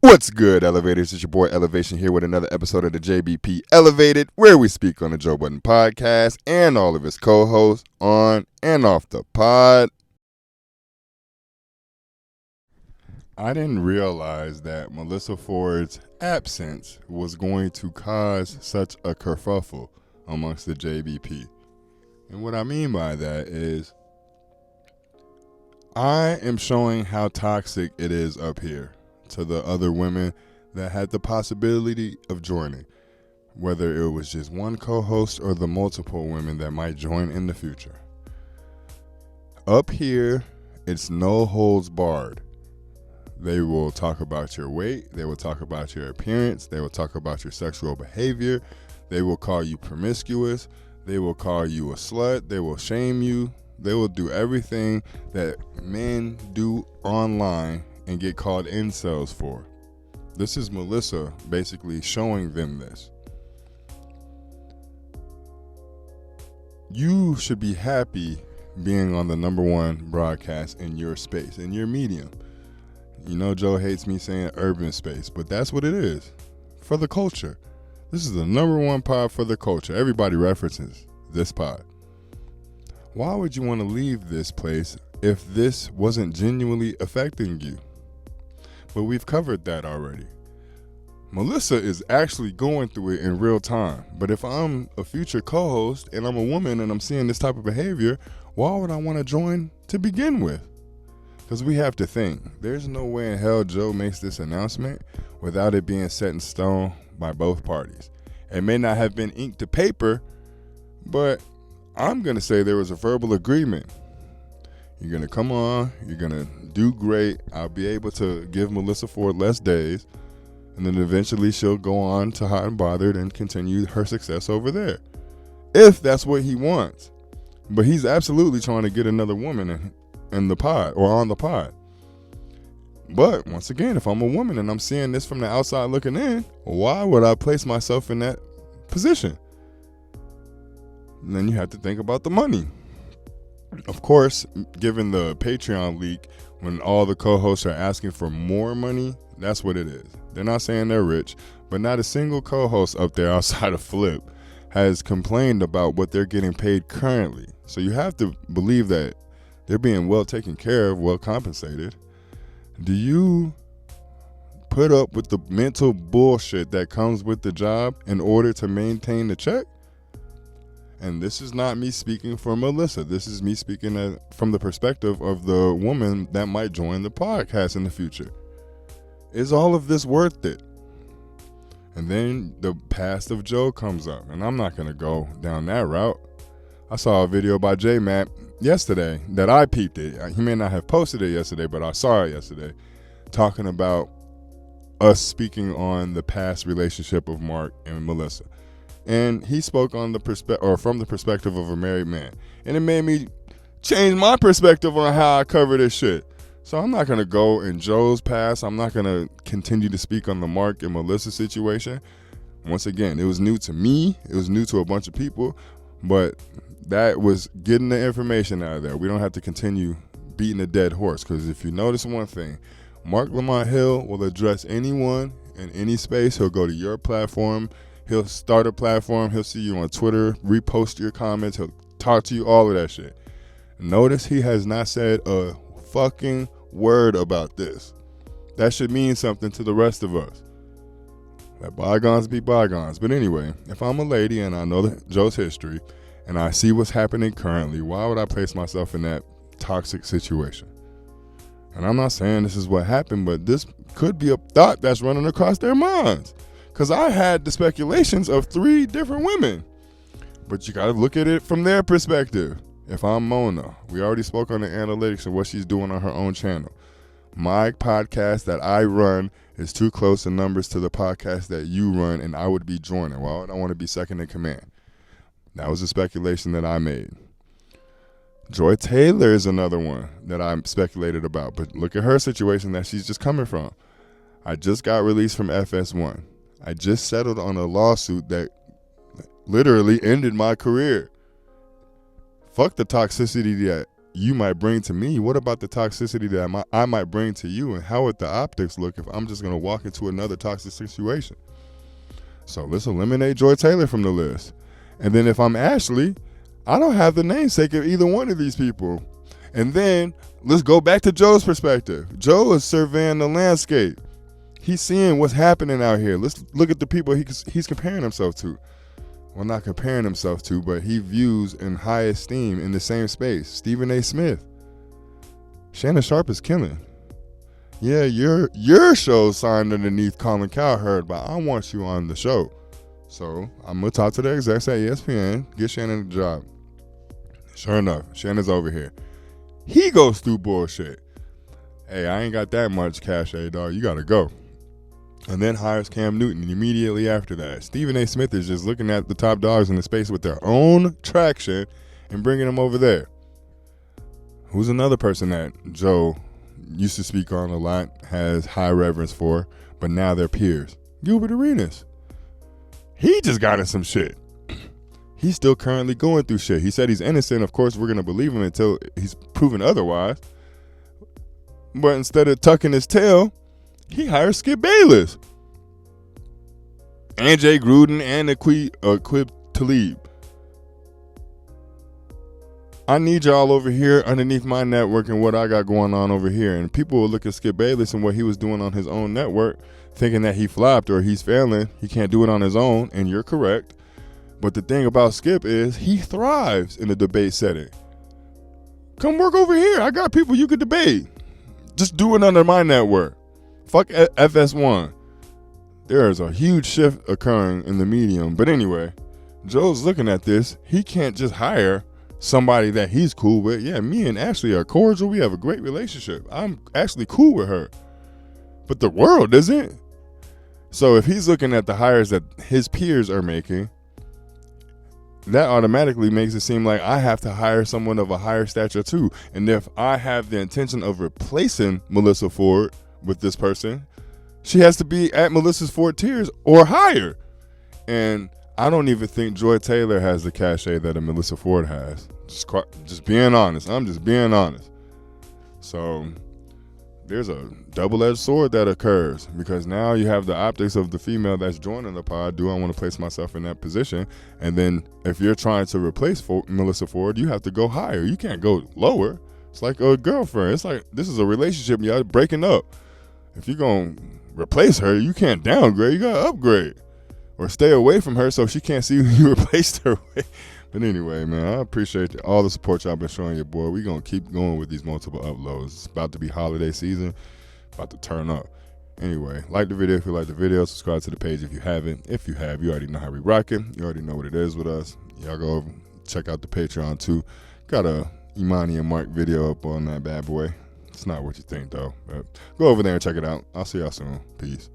What's good, Elevators? It's your boy Elevation here with another episode of the JBP Elevated, where we speak on the Joe Budden podcast and all of his co-hosts on and off the pod. I didn't realize that Melyssa Ford's absence was going to cause such a kerfuffle amongst the JBP. And what I mean by that is I am showing how toxic it is up here to the other women that had the possibility of joining, whether it was just one co-host or the multiple women that might join in the future. Up here, it's no holds barred. They will talk about your weight, they will talk about your appearance, they will talk about your sexual behavior, they will call you promiscuous, they will call you a slut, they will shame you, they will do everything that men do online and get called incels for. This is Melyssa basically showing them this. You should be happy being on the number one broadcast in your space, in your medium. You know Joe hates me saying urban space, but that's what it is. For the culture. This is the number one pod for the culture. Everybody references this pod. Why would you want to leave this place if this wasn't genuinely affecting you? But we've covered that already. Melyssa is actually going through it in real time. But if I'm a future co-host and I'm a woman and I'm seeing this type of behavior, why would I want to join to begin with? Because we have to think. There's no way in hell Joe makes this announcement without it being set in stone by both parties. It may not have been ink to paper, but I'm going to say there was a verbal agreement. You're going to come on, you're going to do great. I'll be able to give Melyssa Ford less days, and then eventually she'll go on to Hot and Bothered and continue her success over there. If that's what he wants. But he's absolutely trying to get another woman in the pod, or on the pod. But once again, if I'm a woman and I'm seeing this from the outside looking in, why would I place myself in that position? And then you have to think about the money. Of course, given the Patreon leak, when all the co-hosts are asking for more money, that's what it is. They're not saying they're rich, but not a single co-host up there outside of Flip has complained about what they're getting paid currently. So you have to believe that they're being well taken care of, well compensated. Do you put up with the mental bullshit that comes with the job in order to maintain the check? And this is not me speaking for Melyssa. This is me speaking from the perspective of the woman that might join the podcast in the future. Is all of this worth it? And then the past of Joe comes up. And I'm not going to go down that route. I saw a video by J-Matt yesterday that I peeped it. He may not have posted it yesterday, but I saw it yesterday. Talking about us speaking on the past relationship of Mark and Melyssa. And he spoke on from the perspective of a married man. And it made me change my perspective on how I cover this shit. So I'm not going to go in Joe's past. I'm not going to continue to speak on the Mark and Melyssa situation. Once again, it was new to me. It was new to a bunch of people. But that was getting the information out of there. We don't have to continue beating a dead horse. Because if you notice one thing, Mark Lamont Hill will address anyone in any space. He'll go to your platform. He'll start a platform. He'll see you on Twitter, repost your comments. He'll talk to you, all of that shit. Notice he has not said a fucking word about this. That should mean something to the rest of us. Let bygones be bygones. But anyway, if I'm a lady and I know Joe's history and I see what's happening currently, why would I place myself in that toxic situation? And I'm not saying this is what happened, but this could be a thought that's running across their minds. Because I had the speculations of 3 different women. But you got to look at it from their perspective. If I'm Mona, we already spoke on the analytics of what she's doing on her own channel. My podcast that I run is too close in numbers to the podcast that you run, and I would be joining. Well, I don't want to be second in command. That was a speculation that I made. Joy Taylor is another one that I speculated about. But look at her situation that she's just coming from. I just got released from FS1. I just settled on a lawsuit that literally ended my career. Fuck the toxicity that you might bring to me? What about the toxicity that I might bring to you? And how would the optics look if I'm just going to walk into another toxic situation? So let's eliminate Joy Taylor from the list. And then if I'm Ashley, I don't have the namesake of either one of these people. And then let's go back to Joe's perspective. Joe is surveying the landscape. He's seeing what's happening out here. Let's look at the people he's comparing himself to. Well, not comparing himself to, but he views in high esteem in the same space. Stephen A. Smith. Shannon Sharp is killing. Yeah, your show's signed underneath Colin Cowherd, but I want you on the show. So I'm going to talk to the execs at ESPN, get Shannon a job. Sure enough, Shannon's over here. He goes through bullshit. Hey, I ain't got that much cash, dog. You got to go. And then hires Cam Newton immediately after that. Stephen A. Smith is just looking at the top dogs in the space with their own traction and bringing them over there. Who's another person that Joe used to speak on a lot, has high reverence for, but now they're peers? Gilbert Arenas. He just got in some shit. He's still currently going through shit. He said he's innocent. Of course, we're going to believe him until he's proven otherwise. But instead of tucking his tail, he hires Skip Bayless and Jay Gruden and Aqib Talib. I need y'all over here underneath my network and what I got going on over here. And people will look at Skip Bayless and what he was doing on his own network, thinking that he flopped or he's failing. He can't do it on his own, and you're correct. But the thing about Skip is he thrives in a debate setting. Come work over here. I got people you could debate. Just do it under my network. Fuck FS1. There is a huge shift occurring in the medium. But anyway, Joe's looking at this. He can't just hire somebody that he's cool with. Yeah, me and Ashley are cordial. We have a great relationship. I'm actually cool with her. But the world isn't. So if he's looking at the hires that his peers are making, that automatically makes it seem like I have to hire someone of a higher stature too. And if I have the intention of replacing Melyssa Ford with this person, she has to be at Melissa's 4 tiers or higher. And I don't even think Joy Taylor has the cachet that a Melyssa Ford has. Just being honest. I'm just being honest. So there's a double-edged sword that occurs, because now you have the optics of the female that's joining the pod. Do I want to place myself in that position? And then if you're trying to replace Melyssa Ford, you have to go higher. You can't go lower. It's like a girlfriend. It's like this is a relationship y'all breaking up. If you're going to replace her, you can't downgrade. You got to upgrade or stay away from her so she can't see who you replaced her with. But anyway, man, I appreciate all the support y'all been showing your boy. We're going to keep going with these multiple uploads. It's about to be holiday season, about to turn up. Anyway, like the video if you like the video. Subscribe to the page if you haven't. If you have, you already know how we rocking. You already know what it is with us. Y'all go over, check out the Patreon too. Got a Imani and Mark video up on that bad boy. It's not what you think though. But go over there and check it out. I'll see y'all soon. Peace.